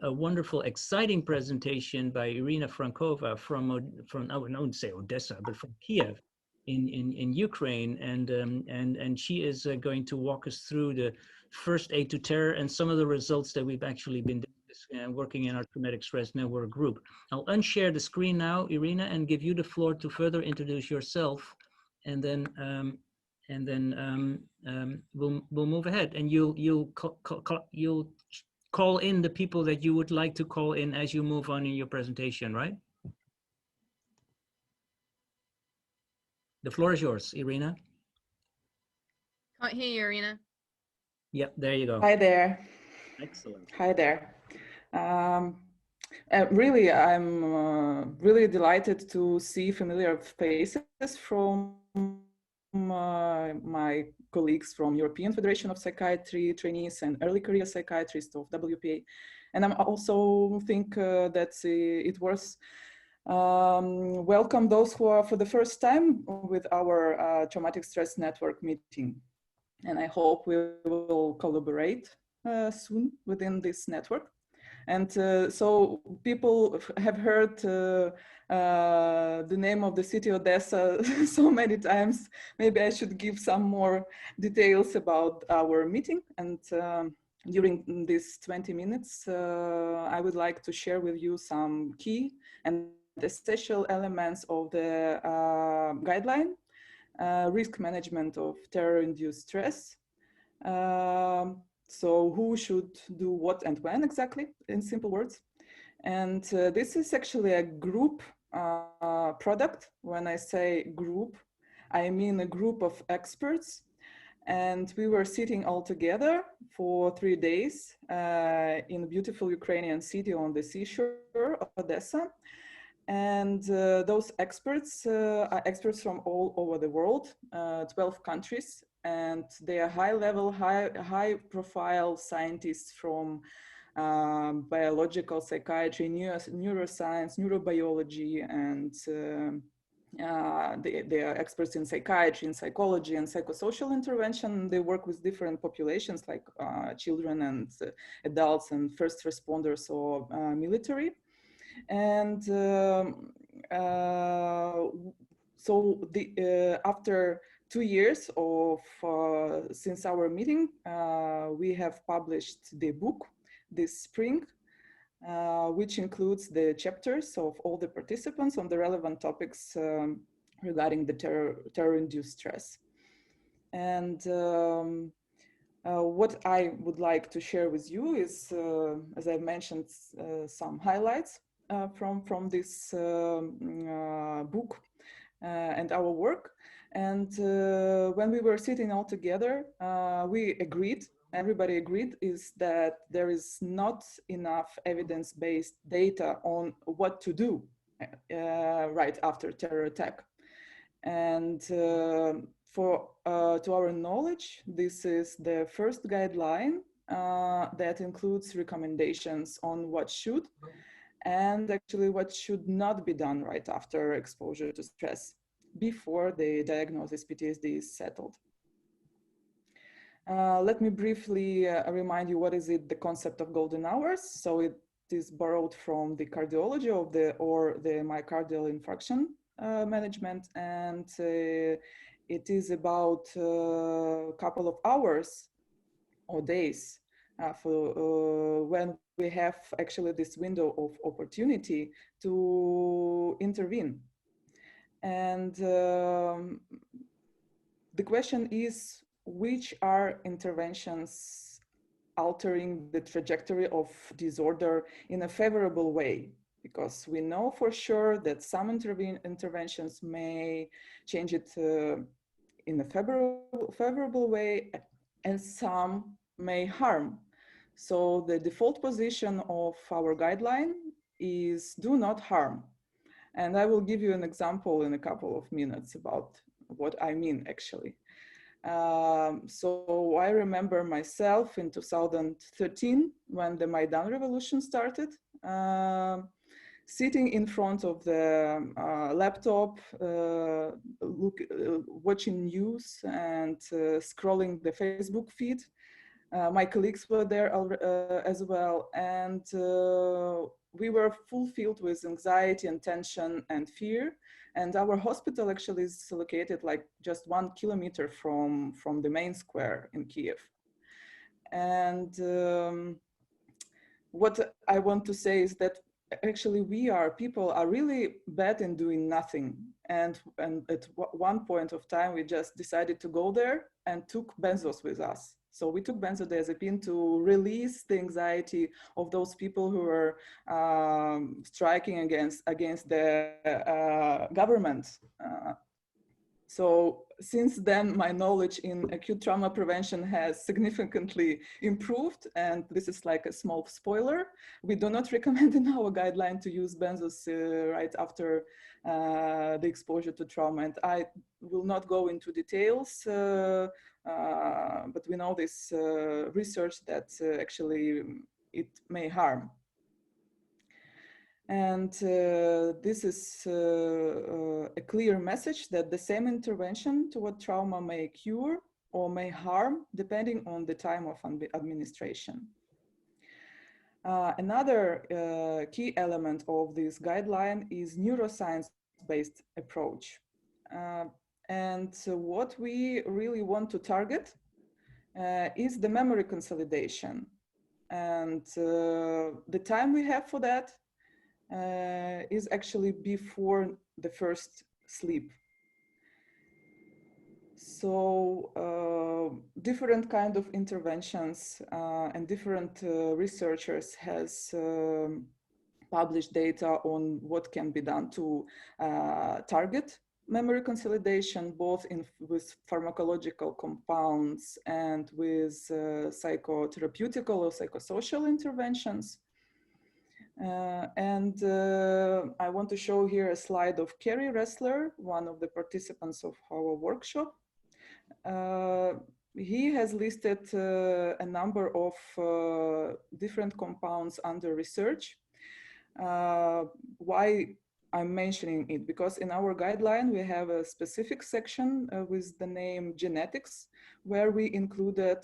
a wonderful, exciting presentation by Iryna Frankova from I wouldn't say Odessa, but from Kiev in Ukraine. And she is going to walk us through the first aid to terror and some of the results that we've actually been working in our traumatic stress network group. I'll unshare the screen now, Iryna, and give you the floor to further introduce yourself, and then we'll move ahead, and you'll call in the people that you would like to call in as you move on in your presentation, right? The floor is yours, Iryna. Can't hear you, Iryna. Yep, there you go. Hi there. Excellent. Hi there. Really, I'm really delighted to see familiar faces from my colleagues from European Federation of Psychiatry trainees and early career psychiatrists of WPA. And I also think that it was welcome those who are for the first time with our traumatic stress network meeting. And I hope we will collaborate soon within this network. And so people have heard the name of the city Odessa so many times. Maybe I should give some more details about our meeting. And during these 20 minutes, I would like to share with you some key and essential elements of the guideline, risk management of terror-induced stress. So who should do what and when exactly, in simple words. And this is actually a group product. When I say group, I mean a group of experts. And we were sitting all together for 3 days in a beautiful Ukrainian city on the seashore of Odessa. And those experts are experts from all over the world, 12 countries. And they are high-level, high-profile scientists from biological psychiatry, neuroscience, neurobiology, and they are experts in psychiatry, in psychology, and psychosocial intervention. They work with different populations like children and adults and first responders or military. And so after 2 years of since our meeting, we have published the book this spring, which includes the chapters of all the participants on the relevant topics regarding the terror-induced stress. And what I would like to share with you is, as I mentioned, some highlights from this book and our work. And when we were sitting all together, we agreed, everybody agreed, is that there is not enough evidence-based data on what to do right after terror attack. And to our knowledge, this is the first guideline that includes recommendations on what should and actually what should not be done right after exposure to stress before the diagnosis PTSD is settled. Let me briefly remind you what is it, the concept of golden hours. So it is borrowed from the cardiology of the myocardial infarction management, and it is about a couple of hours or days for when we have actually this window of opportunity to intervene. And the question is, which are interventions altering the trajectory of disorder in a favorable way? Because we know for sure that some interventions may change it in a favorable way, and some may harm. So the default position of our guideline is do not harm. And I will give you an example in a couple of minutes about what I mean actually. So I remember myself in 2013 when the Maidan revolution started, sitting in front of the laptop, watching news and scrolling the Facebook feed My colleagues were there as well, and we were fulfilled with anxiety and tension and fear. And our hospital actually is located like just 1 kilometer from the main square in Kiev. And what I want to say is that actually people are really bad in doing nothing. And at one point of time, we just decided to go there and took benzos with us. So we took benzodiazepine to release the anxiety of those people who were striking against the government. So since then, my knowledge in acute trauma prevention has significantly improved. And this is like a small spoiler. We do not recommend in our guideline to use benzos right after the exposure to trauma. And I will not go into details, but we know this research that actually it may harm. And this is a clear message that the same intervention toward trauma may cure or may harm depending on the time of administration. Another key element of this guideline is neuroscience-based approach. And what we really want to target is the memory consolidation. And the time we have for that is actually before the first sleep. So different kind of interventions and different researchers has published data on what can be done to target memory consolidation, both with pharmacological compounds and with psychotherapeutical or psychosocial interventions. I want to show here a slide of Kerry Ressler, one of the participants of our workshop. He has listed a number of different compounds under research. Why I'm mentioning it? Because in our guideline, we have a specific section with the name genetics, where we included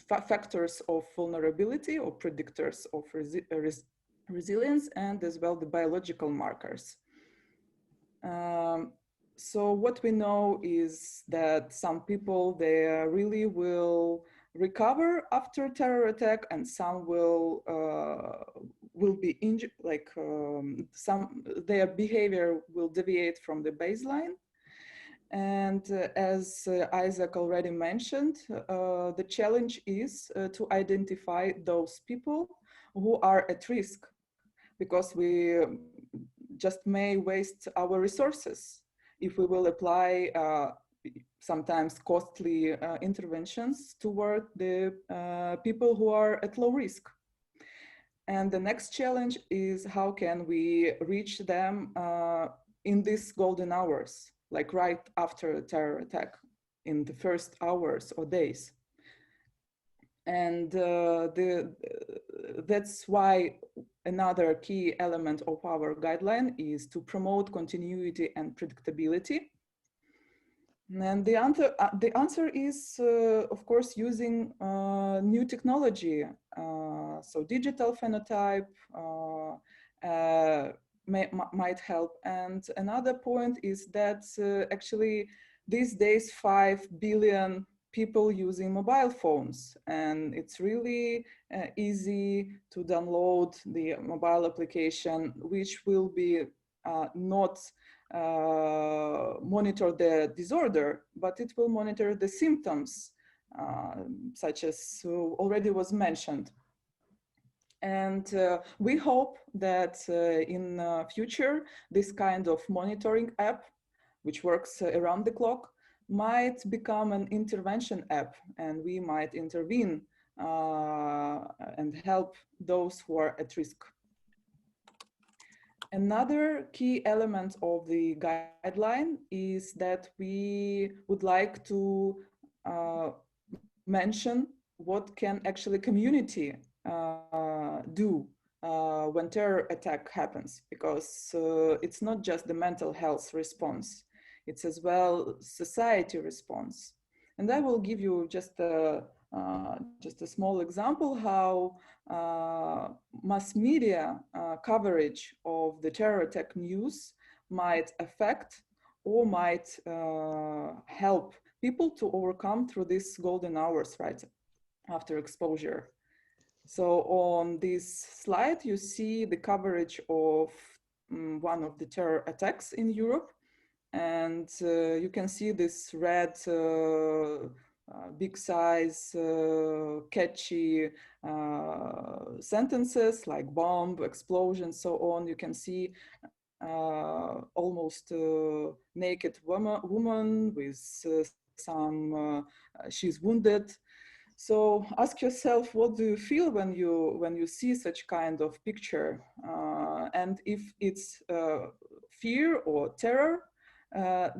factors of vulnerability or predictors of resilience, and as well the biological markers. So what we know is that some people, they really will recover after terror attack, and some will be injured, like their behavior will deviate from the baseline. And as Isaac already mentioned, the challenge is to identify those people who are at risk, because we just may waste our resources if we will apply sometimes costly interventions toward the people who are at low risk. And the next challenge is how can we reach them in these golden hours, like right after a terror attack, in the first hours or days. And that's why another key element of our guideline is to promote continuity and predictability. And the answer is, of course, using new technology. So digital phenotype might help. And another point is that actually these days 5 billion people using mobile phones, and it's really easy to download the mobile application, which will be not monitor the disorder, but it will monitor the symptoms, such as already was mentioned. And we hope that in future, this kind of monitoring app, which works around the clock, might become an intervention app, and we might intervene and help those who are at risk. Another key element of the guideline is that we would like to mention what can actually community do when terror attack happens, because it's not just the mental health response, it's as well society response. And I will give you just a small example how mass media coverage of the terror attack news might affect or might help people to overcome through these golden hours right after exposure. So on this slide, you see the coverage of one of the terror attacks in Europe. And you can see this red, big size, catchy sentences like bomb, explosion, so on. You can see almost naked woman with she's wounded. So ask yourself, what do you feel when you see such kind of picture? And if it's fear or terror,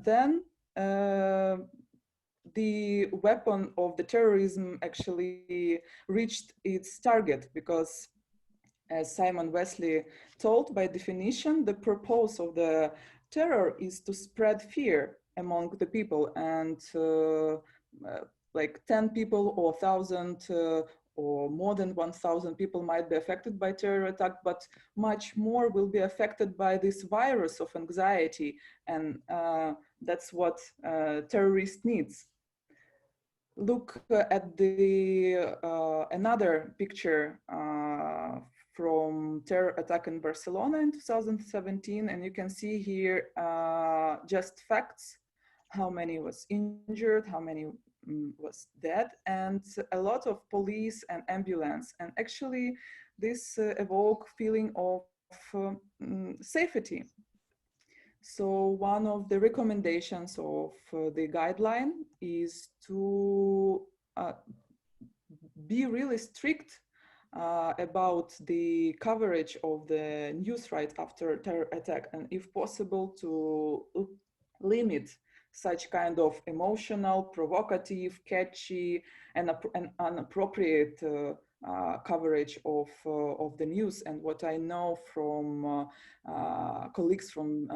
then the weapon of the terrorism actually reached its target, because as Simon Wesley told, by definition, the purpose of the terror is to spread fear among the people, and like 10 people or 1,000 or more than 1,000 people might be affected by terror attack, but much more will be affected by this virus of anxiety, and that's what terrorist needs. Look at the another picture from terror attack in Barcelona in 2017, and you can see here just facts: how many was injured, how many was dead, and a lot of police and ambulance. And actually, this evoke feeling of safety. So one of the recommendations of the guideline is to be really strict about the coverage of the news right after terror attack, and if possible to limit such kind of emotional, provocative, catchy, and inappropriate coverage of the news. And what I know from colleagues from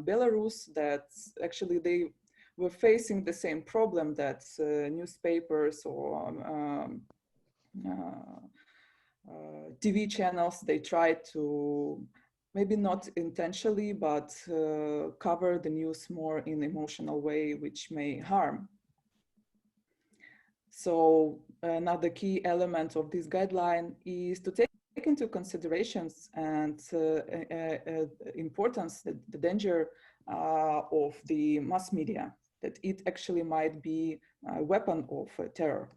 Belarus, that actually they were facing the same problem that newspapers or TV channels, they try to, maybe not intentionally, but cover the news more in emotional way, which may harm. So another key element of this guideline is to take into considerations and importance, the danger of the mass media, that it actually might be a weapon of terror.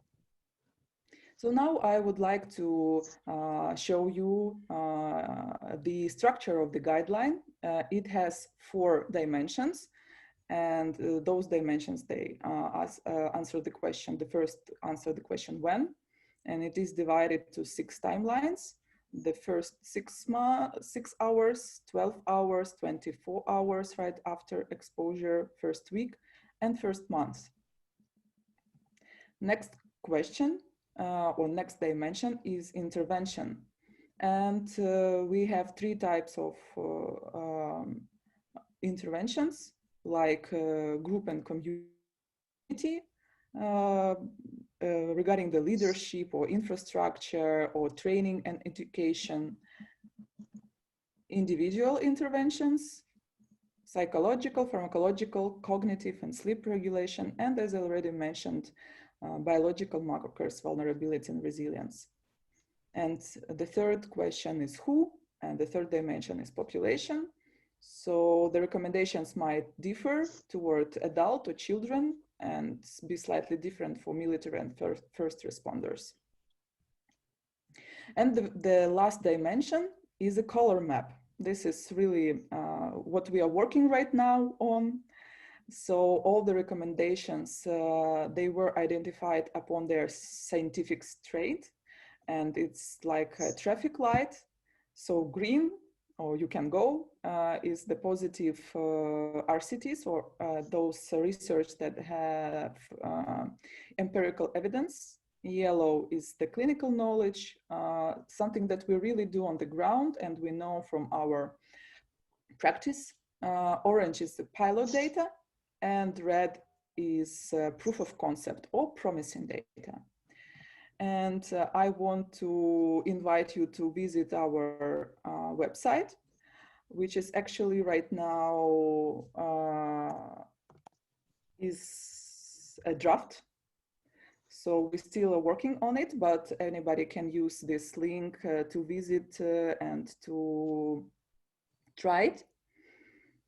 So now I would like to show you the structure of the guideline. It has 4 dimensions, and those dimensions, they answer the question. The first answer the question when, and it is divided to 6 timelines. The first 6 hours, 12 hours, 24 hours right after exposure, first week, and first month. Next question. Or next dimension is intervention. And we have 3 types of interventions, like group and community, regarding the leadership or infrastructure or training and education. Individual interventions, psychological, pharmacological, cognitive, and sleep regulation, and as I already mentioned, biological markers, vulnerability and resilience. And the third question is who, and the third dimension is population. So the recommendations might differ toward adult or children and be slightly different for military and first responders. And the last dimension is a color map. This is really what we are working right now on. So all the recommendations, they were identified upon their scientific straight, and it's like a traffic light. So green, or you can go, is the positive RCTs, or those research that have empirical evidence. Yellow is the clinical knowledge, something that we really do on the ground and we know from our practice. Orange is the pilot data, and red is proof of concept or promising data. And I want to invite you to visit our website, which is actually right now is a draft. So we still are working on it, but anybody can use this link to visit and to try it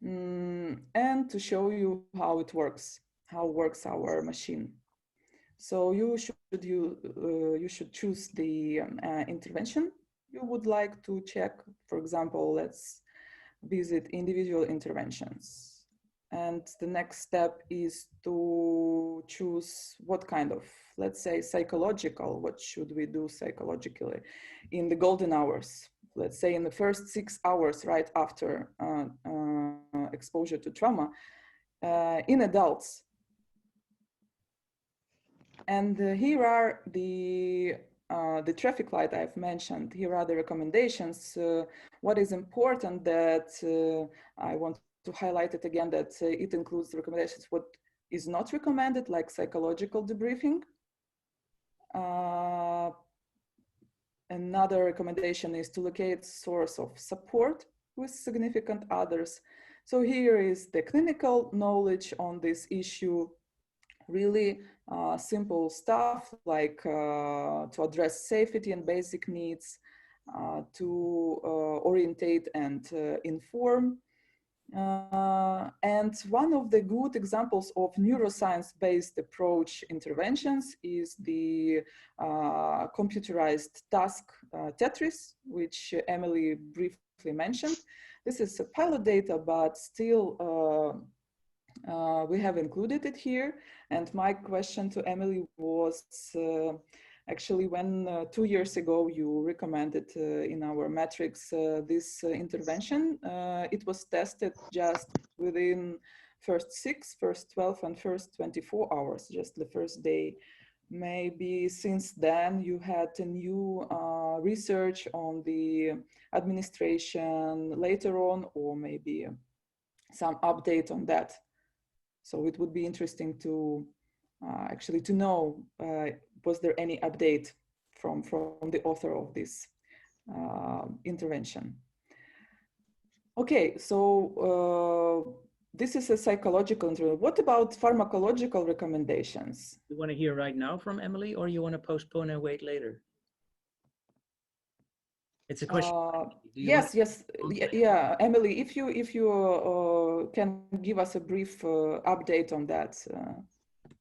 and to show you how it works, how works our machine. So you should choose the intervention you would like to check. For example, let's visit individual interventions. And the next step is to choose what kind of, let's say, psychological, what should we do psychologically in the golden hours? Let's say in the first 6 hours right after exposure to trauma in adults. And here are the traffic light I've mentioned. Here are the recommendations. What is important that I want to highlight it again, that it includes the recommendations what is not recommended, like psychological debriefing. Another recommendation is to locate source of support with significant others. So here is the clinical knowledge on this issue, really simple stuff like to address safety and basic needs, to orientate and inform. And one of the good examples of neuroscience-based approach interventions is the computerized task Tetris, which Emily briefly mentioned. This is a pilot data, but still we have included it here. And my question to Emily was actually when 2 years ago you recommended in our metrics this intervention, it was tested just within first 6, first 12 and first 24 hours, just the first day. Maybe since then you had a new research on the administration later on, or maybe some update on that. So it would be interesting to actually to know, was there any update from the author of this intervention? Okay, so this is a psychological intervention. What about pharmacological recommendations? You want to hear right now from Emily, or you want to postpone and wait later? It's a question. Yes, yeah, Emily, if you can give us a brief update on that,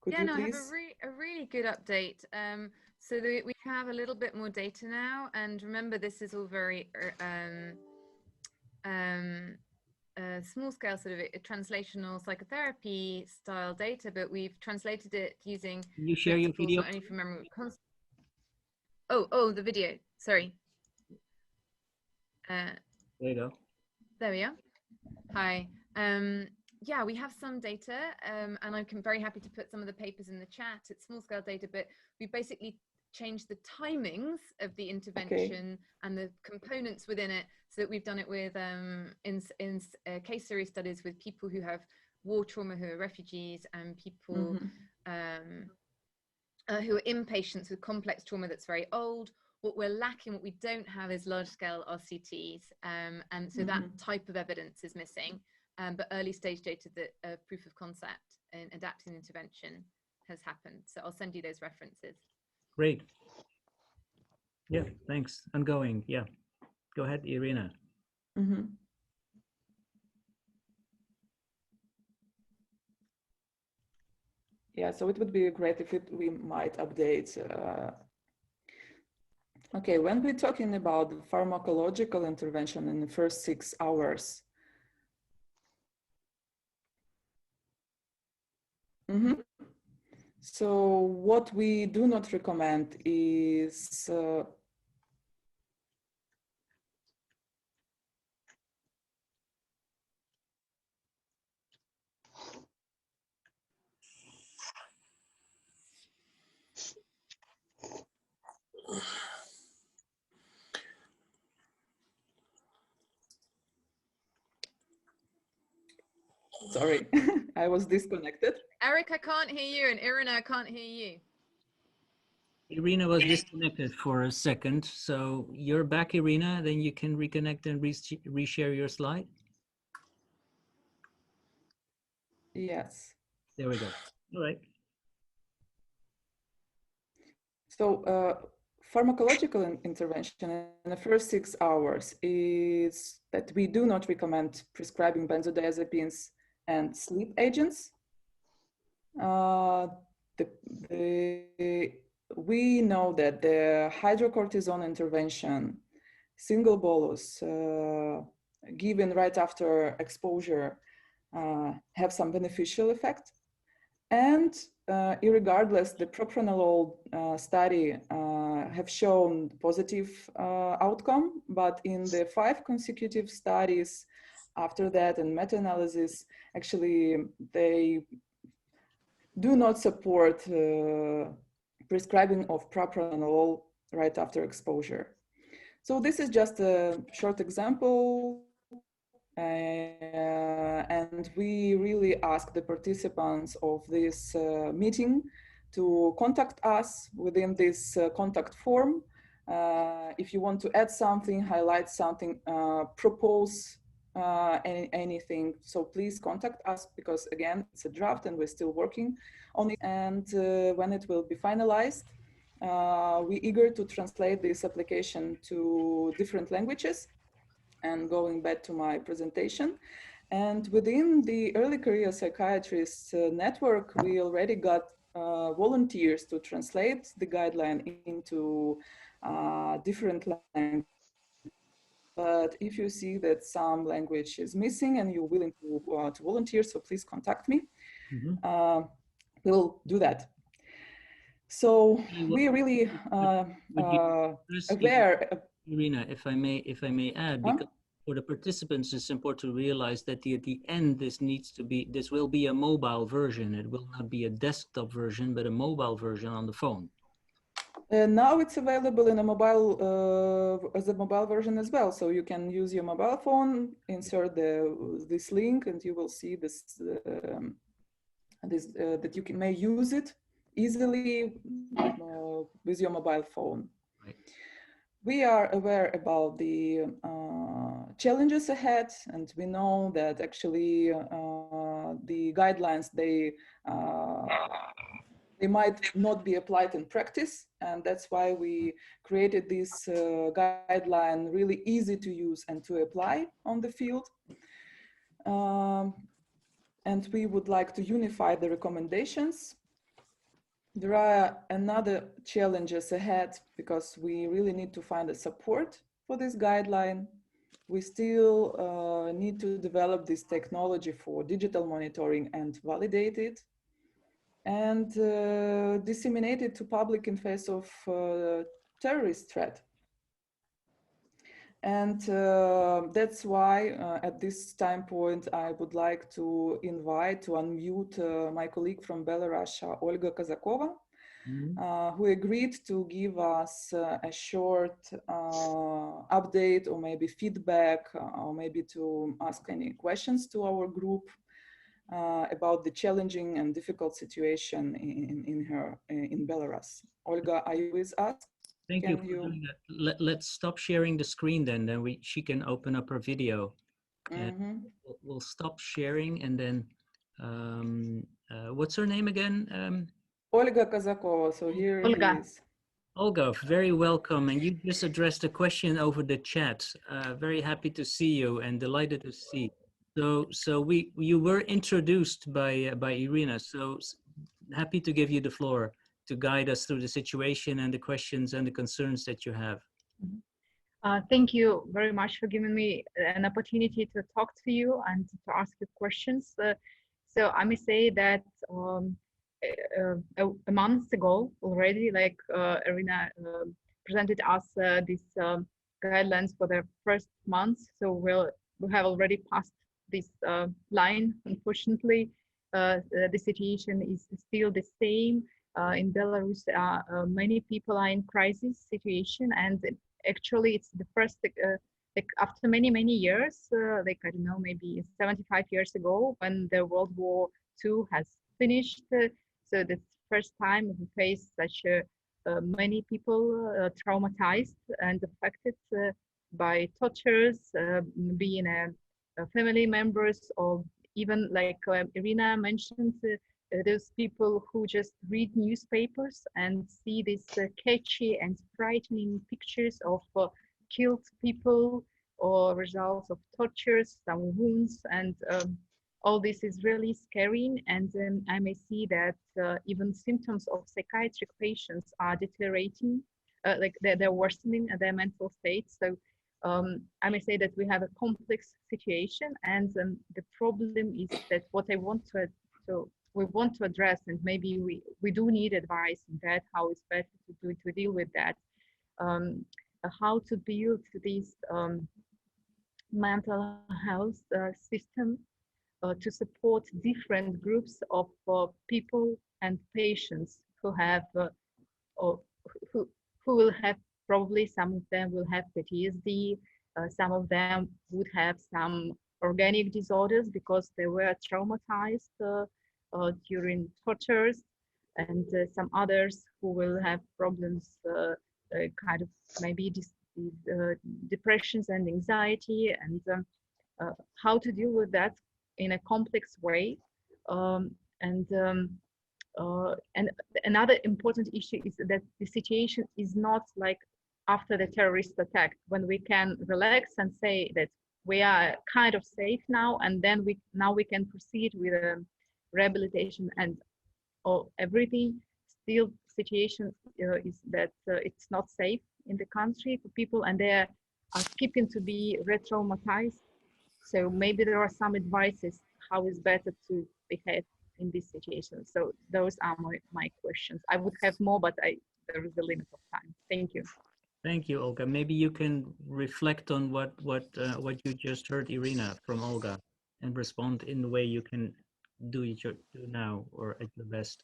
could you please? I have a really good update. So that we have a little bit more data now, and remember, this is all very small scale, sort of a translational psychotherapy style data, but we've translated it using. Can you share your video? Not only from memory. Oh, the video. Sorry. There you go. There we are. Hi. Yeah, we have some data, and I'm very happy to put some of the papers in the chat. It's small scale data, but we basically changed the timings of the intervention and the components within it, so that we've done it with in case series studies with people who have war trauma, who are refugees, and people who are inpatients with complex trauma that's very old. What we're lacking, what we don't have, is large-scale RCTs, and so that type of evidence is missing. But early-stage data that proof of concept in adapting intervention has happened. So I'll send you those references. Great. Yeah, thanks. Ongoing. Yeah, go ahead, Iryna. Yeah, so it would be great if we might update. Okay, when we're talking about pharmacological intervention in the first 6 hours. So what we do not recommend is sorry, I was disconnected. Eric, I can't hear you, and Iryna, I can't hear you. Iryna was disconnected for a second, so you're back, Iryna. Then you can reconnect and reshare your slide. Yes. There we go. All right. So pharmacological intervention in the first 6 hours is that we do not recommend prescribing benzodiazepines and sleep agents. We know that the hydrocortisone intervention, single bolus, given right after exposure, have some beneficial effect. And irregardless, the propranolol study have shown positive outcome, but in the 5 consecutive studies after that and meta-analysis, actually they do not support prescribing of propranolol right after exposure. So this is just a short example. And we really ask the participants of this meeting to contact us within this contact form. If you want to add something, highlight something, propose anything, so please contact us, because again, it's a draft and we're still working on it. And when it will be finalized, we're eager to translate this application to different languages. And going back to my presentation, and within the early career psychiatrists network, we already got volunteers to translate the guideline into different languages. But if you see that some language is missing and you're willing to volunteer, so please contact me. We'll do that. So we really aware. Iryna, if I may add, because for the participants, it's important to realize that at the end, this will be a mobile version. It will not be a desktop version, but a mobile version on the phone. Now it's available in a mobile as a mobile version as well. So you can use your mobile phone, insert this link, and you will see this that you may use it easily with your mobile phone. Right. We are aware about the challenges ahead, and we know that actually the guidelines, they might not be applied in practice, and that's why we created this guideline really easy to use and to apply on the field. And we would like to unify the recommendations. There are another challenges ahead, because we really need to find a support for this guideline. We still need to develop this technology for digital monitoring and validate it, and disseminate it to public in face of terrorist threat. And that's why at this time point, I would like to unmute my colleague from Belarus, Olga Kazakova, who agreed to give us a short update, or maybe feedback, or maybe to ask any questions to our group about the challenging and difficult situation in Belarus. Olga, are you with us? Thank you for doing that. Let's stop sharing the screen then she can open up her video. And we'll stop sharing, and then what's her name again? Olga Kazakova, so here it is. Olga, very welcome. And you just addressed a question over the chat. Very happy to see you and delighted to see. So you were introduced by Iryna, so happy to give you the floor to guide us through the situation and the questions and the concerns that you have. Thank you very much for giving me an opportunity to talk to you and to ask you questions. So I may say that a month ago already, like Iryna presented us these guidelines for the first month. So we have already passed this line. Unfortunately, the situation is still the same. In Belarus, many people are in crisis situation, and actually it's the first like after many years, like I don't know, maybe 75 years ago, when the World War II has finished, so the first time we face such many people traumatized and affected by tortures, being family members, or even like Iryna mentioned, those people who just read newspapers and see these catchy and frightening pictures of killed people or results of tortures, some wounds, and all this is really scary. And I may see that even symptoms of psychiatric patients are deteriorating, like they're worsening their mental state. So I may say that we have a complex situation, and the problem is that what I want we want to address, and maybe we do need advice in that, how it's better to deal with that, how to build this mental health system to support different groups of people and patients who have or who will have, probably some of them will have PTSD, some of them would have some organic disorders because they were traumatized during tortures, and some others who will have problems, kind of maybe depressions and anxiety, and how to deal with that in a complex way. And another important issue is that the situation is not like after the terrorist attack, when we can relax and say that we are kind of safe now, and then we can proceed with rehabilitation and everything. Still, situation is that it's not safe in the country for people, and they are keeping to be re-traumatized. So maybe there are some advices how is better to behave in this situation. So those are my questions. I would have more, but there is a limit of time. Thank you. Thank you, Olga. Maybe you can reflect on what you just heard, Iryna, from Olga, and respond in the way you can do now or at the best.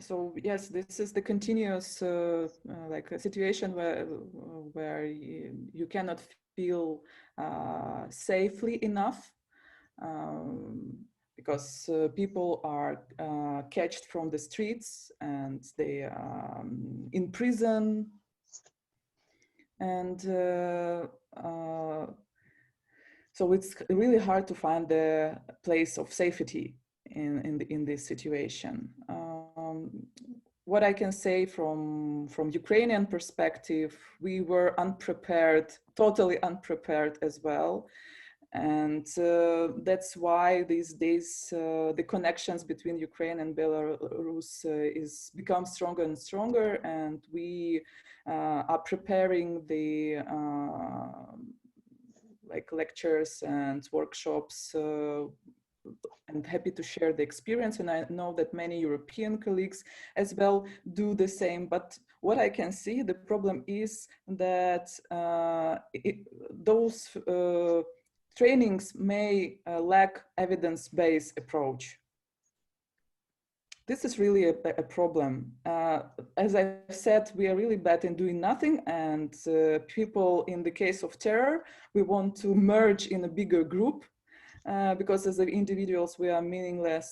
So yes, this is the continuous like a situation where you cannot feel safely enough, because people are catched from the streets, and they in prison, and so it's really hard to find the place of safety in this situation. What I can say from Ukrainian perspective, we were unprepared, totally unprepared as well. And that's why these days the connections between Ukraine and Belarus is become stronger and stronger, and we are preparing the like lectures and workshops, and happy to share the experience. And I know that many European colleagues as well do the same. But what I can see, the problem is that those trainings may lack evidence-based approach. This is really a problem. As I said, we are really bad in doing nothing, and people, in the case of terror, we want to merge in a bigger group, because as individuals we are meaningless,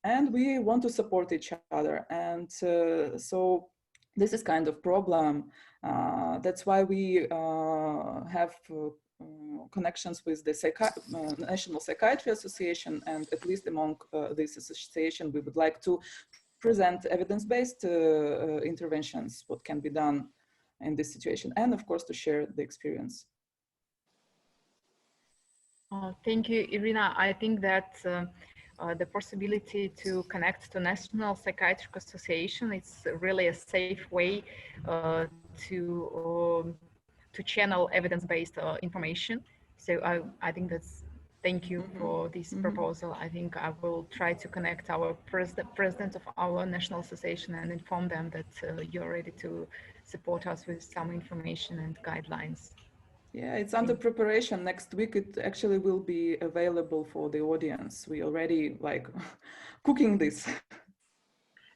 and we want to support each other. And so this is kind of problem. That's why we have connections with the National Psychiatry Association, and at least among this association, we would like to present evidence-based interventions, what can be done in this situation, and of course to share the experience. Thank you, Iryna. I think that the possibility to connect to National Psychiatric Association is really a safe way to channel evidence-based information. So I think that's, thank you for this proposal. I think I will try to connect our president of our National Association and inform them that you're ready to support us with some information and guidelines. Yeah, it's under preparation. Next week, it actually will be available for the audience. We already like cooking this.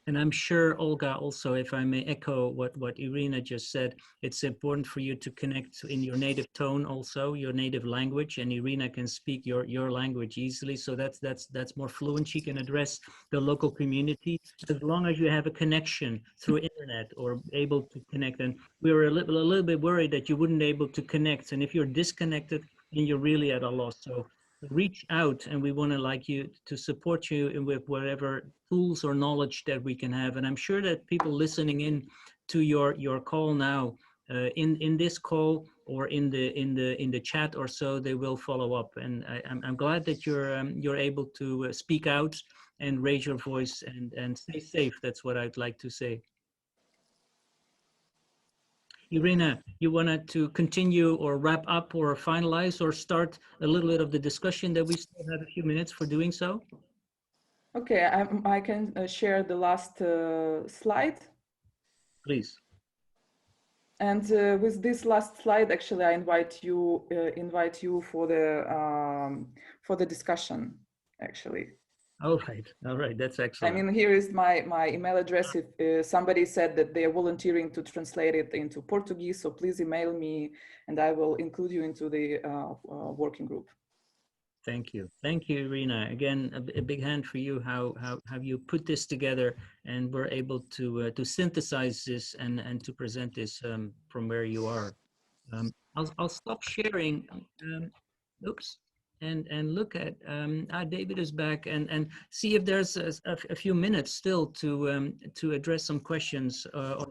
And I'm sure, Olga, also, if I may echo what Iryna just said, it's important for you to connect in your native tone, also your native language, and Iryna can speak your language easily, so that's more fluent. She can address the local community as long as you have a connection through internet or able to connect. And we were a little bit worried that you wouldn't be able to connect, and if you're disconnected, then you're really at a loss. So reach out, and we want to like you to support you with whatever tools or knowledge that we can have. And I'm sure that people listening in to your call now, in this call or in the chat or so, they will follow up. And I'm glad that you're able to speak out and raise your voice and stay safe. That's what I'd like to say. Iryna, you wanted to continue or wrap up or finalize or start a little bit of the discussion that we still have a few minutes for doing so? Okay, I can share the last slide. Please. And with this last slide, actually, I invite you for the discussion, actually. All right, that's excellent. I mean, here is my email address. If somebody said that they are volunteering to translate it into Portuguese, so please email me and I will include you into the working group. Thank you, Iryna. Again, a big hand for you. How you put this together, and we're able to synthesize this and to present this from where you are. I'll stop sharing. Oops. And look at David is back, and see if there's a few minutes still to address some questions or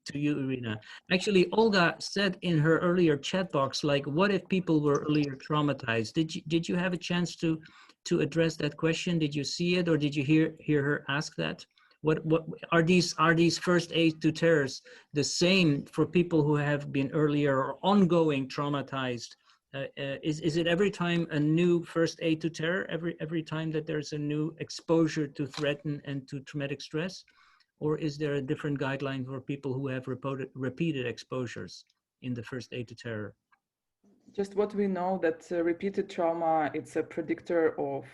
to you, Iryna. Actually, Olga said in her earlier chat box, like, what if people were earlier traumatized? Did you have a chance to address that question? Did you see it, or did you hear her ask that? What are these first aid to terrors the same for people who have been earlier or ongoing traumatized? Is it every time a new first aid to terror, every time that there's a new exposure to threaten and to traumatic stress? Or is there a different guideline for people who have repeated exposures in the first aid to terror? Just what we know, that repeated trauma, it's a predictor of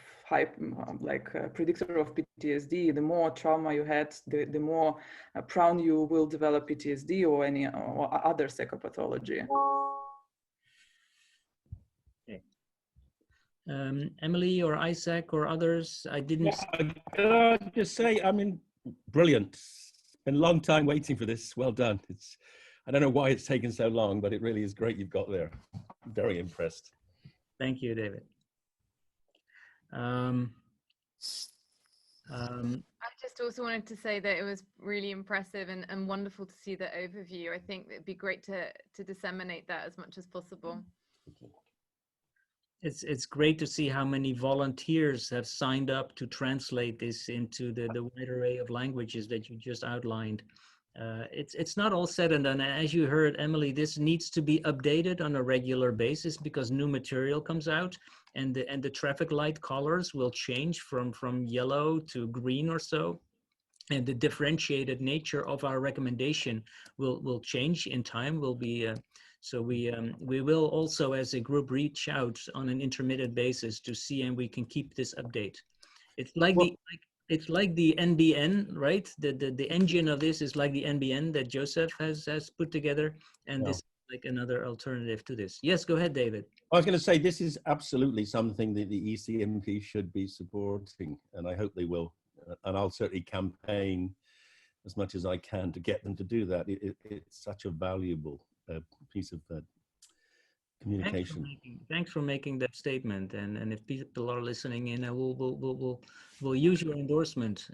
predictor of PTSD. The more trauma you had, the more prone you will develop PTSD or any or other psychopathology. Okay. Emily or Isaac or others, I didn't. Yeah, I just say, I mean, brilliant. It's been a long time waiting for this. Well done. I don't know why it's taken so long, but it really is great you've got there. I'm very impressed. Thank you, David. I just also wanted to say that it was really impressive and wonderful to see the overview. I think it'd be great to disseminate that as much as possible. It's great to see how many volunteers have signed up to translate this into the wide array of languages that you just outlined. It's not all said and done. As you heard, Emily, this needs to be updated on a regular basis because new material comes out, and the traffic light colors will change from yellow to green or so. And the differentiated nature of our recommendation will change in time. Will be so we will also, as a group, reach out on an intermittent basis to see, and we can keep this update. It's like it's like the NBN, right? The engine of this is like the NBN that Joseph has put together, and this is like another alternative to this. Yes, go ahead, David. I was going to say, this is absolutely something that the ECNP should be supporting, and I hope they will. And I'll certainly campaign as much as I can to get them to do that. It's such a valuable piece of communication. Thanks for making that statement. And if people are listening in, we'll use your endorsement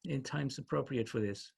in times appropriate for this.